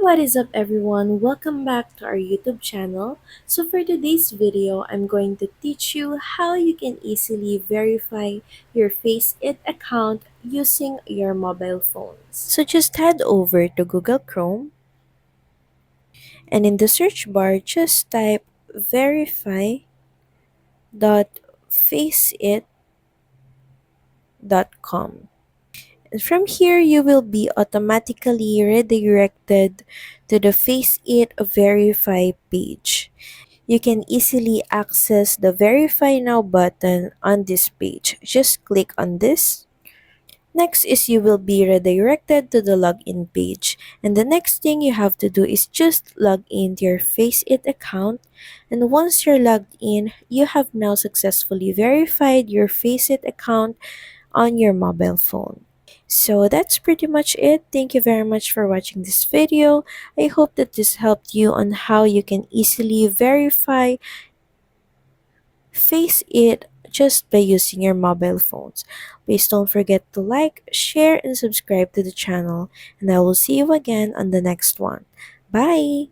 What is up everyone? Welcome back to our YouTube channel. So for today's video, I'm going to teach you how you can easily verify your Faceit account using your mobile phones. So just head over to Google Chrome and in the search bar just type verify.faceit.com. And from here, you will be automatically redirected to the Faceit Verify page. You can easily access the Verify Now button on this page. Just click on this. Next is you will be redirected to the login page. And the next thing you have to do is just log into your Faceit account. And once you're logged in, you have now successfully verified your Faceit account on your mobile phone. So that's pretty much it. Thank you very much for watching this video. I hope that this helped you on how you can easily verify Faceit just by using your mobile phones. Please don't forget to like, share, and subscribe to the channel. And I will see you again on the next one. Bye!